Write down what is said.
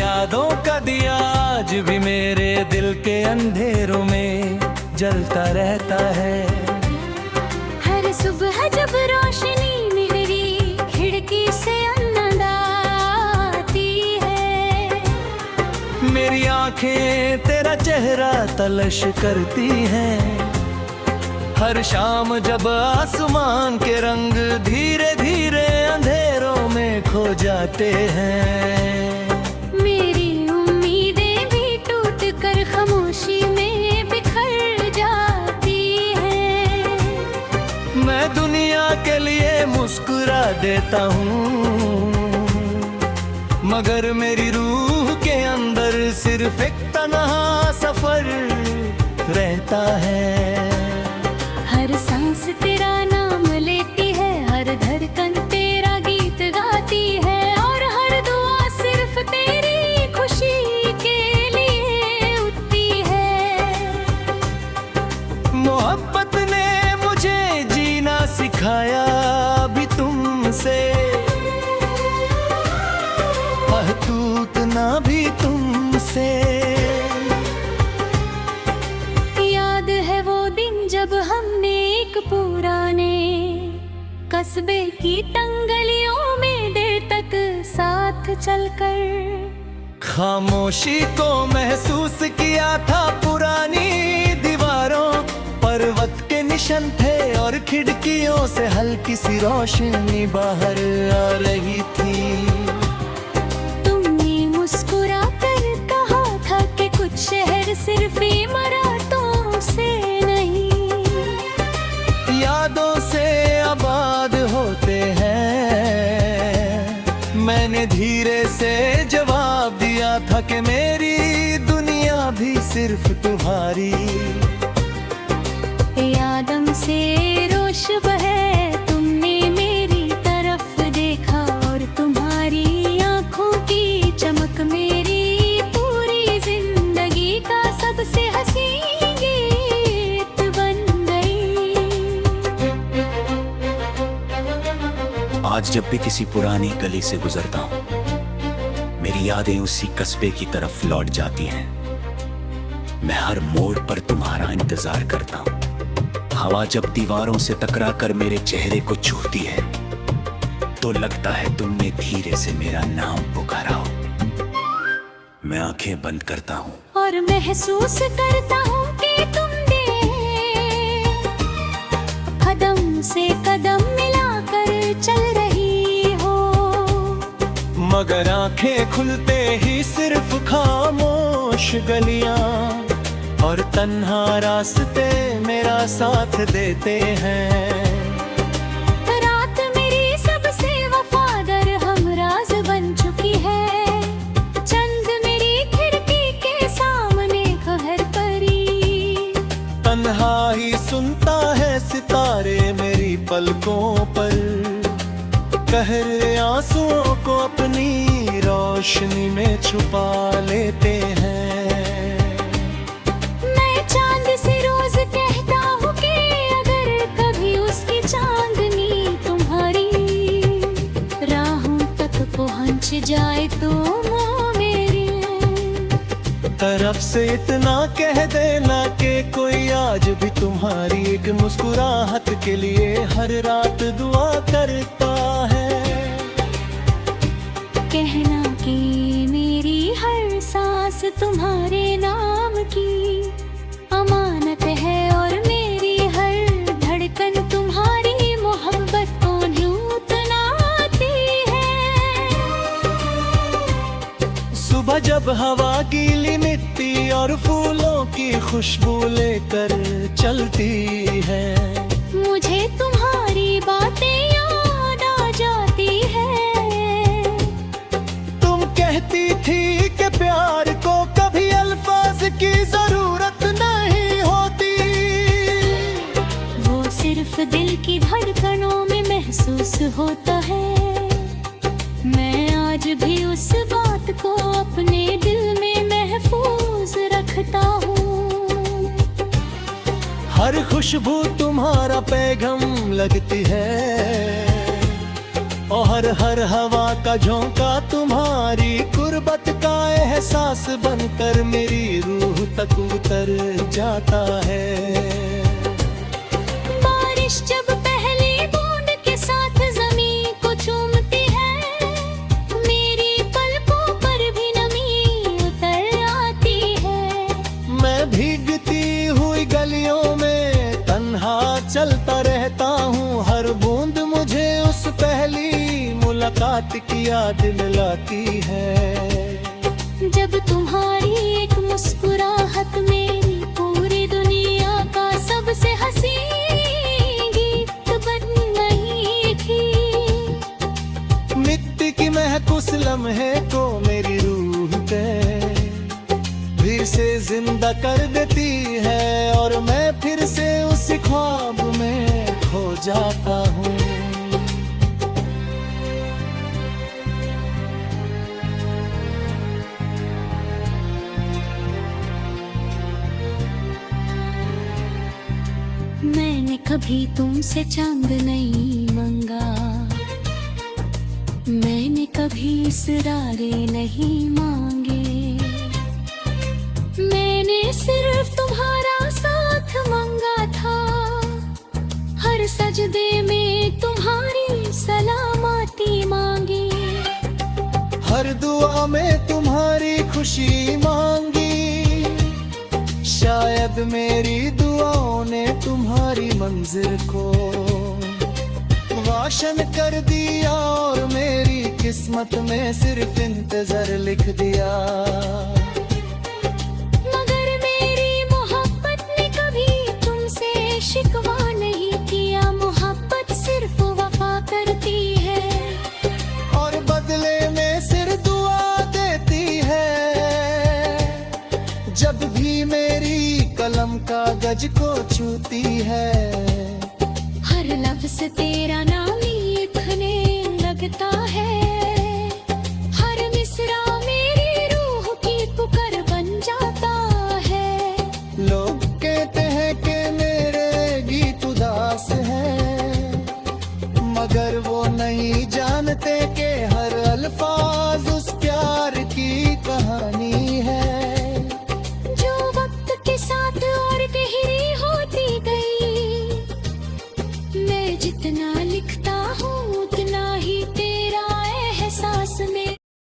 यादों का दिया आज भी मेरे दिल के अंधेरों में जलता रहता है। हर सुबह जब रोशनी मेरी खिड़की से अंदर आती है, मेरी आंखें तेरा चेहरा तलाश करती हैं। हर शाम जब आसमान के रंग धीरे धीरे अंधेरों में खो जाते हैं, मेरी उम्मीदें भी टूट कर खामोशी में बिखर जाती हैं। मैं दुनिया के लिए मुस्कुरा देता हूँ, मगर मेरी रूह के अंदर सिर्फ एक तन्हा सफर रहता है। हर सांस तेरा नाम लेती है, हर धड़कन तेरा गीत गाती है, और हर दुआ सिर्फ तेरी खुशी के लिए उठती है। मोहब्बत ने मुझे जीना सिखाया भी तुमसे, टूटना भी तुमसे। याद है वो दिन जब हमने एक पुराने कस्बे की तंगलियों में देर तक साथ चलकर खामोशी को महसूस किया था। पुरानी दीवारों पर वक्त के निशान थे, और खिड़कियों से हल्की सी रोशनी बाहर आ रही थी। मुस्कुरा कर कहा था कि कुछ शहर सिर्फ इमारतों से नहीं, यादों से आबाद होते हैं। मैंने धीरे से जवाब दिया था कि मेरी दुनिया भी सिर्फ तुम्हारी। यादों से रोश बहे, तुमने मेरी तरफ देखा, और तुम्हारी आंखों की चमक मेरी पूरी जिंदगी का सबसे हसीन गीत बन गई। आज जब भी किसी पुरानी गली से गुजरता हूँ, मेरी यादें उसी कस्बे की तरफ लौट जाती हैं। मैं हर मोड़ पर तुम्हारा इंतजार करता हूँ। हवा जब दीवारों से टकराकर मेरे चेहरे को छूती है, तो लगता है तुमने धीरे से मेरा नाम पुकारा हो। मैं आंखें बंद करता हूँ और महसूस करता हूँ कि तुमने कदम से कदम मिलाकर चल रही हो, मगर आंखें खुलते ही सिर्फ खामोश गलियां और तन्हा रास्ते मेरा साथ देते हैं। रात मेरी सबसे वफादार हमराज बन चुकी है, चंद मेरी खिड़की के सामने कहर परी। तन्हा ही सुनता है सितारे मेरी पलकों पर, कहर आंसुओं को अपनी रोशनी में छुपा लेते हैं। जाए तो मेरी तरफ से इतना कह देना कि कोई आज भी तुम्हारी एक मुस्कुराहट के लिए हर रात दुआ करता है। कहना कि मेरी हर सांस तुम्हारे नाम की अमानत है, और मेरी हर धड़कन तुम्हारी मोहब्बत को सुबह जब हवा गीली मिट्टी और फूलों की खुशबू लेकर चलती है, मुझे तुम्हारी बातें याद आ जाती है। तुम कहती थी कि प्यार को कभी अल्फाज की जरूरत नहीं होती, वो सिर्फ दिल की धड़कनों में महसूस होता है। मैं आज भी उस बात को अपने दिल में महफूज रखता हूँ। हर खुशबू तुम्हारा पैगाम लगती है, और हर हवा का झोंका तुम्हारी कुर्बानी गुर्बत का एहसास बनकर मेरी रूह तक उतर जाता है। बारिश जब पहली बूंद के साथ जमीन को चूमती है, मेरी पलकों पर भी नमी उतर आती है। मैं भीगती हुई गलियों में तन्हा चलता रहता हूँ, हर बूंद मुझे उस पहली मुलाकात की याद दिलाती है। जब तुम्हारी एक मुस्कुराहट मेरी पूरी दुनिया का सबसे हसीन गीत बन गई थी। मिट्टी की महक उस लम्हे को मेरी रूह पे फिर से जिंदा कर देती है, और मैं फिर से उस ख्वाब में खो जाता हूँ। मैंने कभी तुमसे चांद नहीं मांगा, मैंने कभी इसरारे नहीं मांगे, मैंने सिर्फ तुम्हारा साथ मांगा था। हर सजदे में तुम्हारी सलामती मांगी, हर दुआ में तुम्हारी खुशी मांगी। शायद मेरी दुआओं ने तुम्हारी मंजिल को रोशन कर दिया, और मेरी किस्मत में सिर्फ इंतजार लिख दिया। मगर मेरी मोहब्बत ने कभी तुमसे शिकवा नहीं किया, मोहब्बत सिर्फ वफा करती है, और बदले में सिर दुआ देती है। जब भी मेरी कलम कागज को छूती है, हर लफ्ज तेरा नाम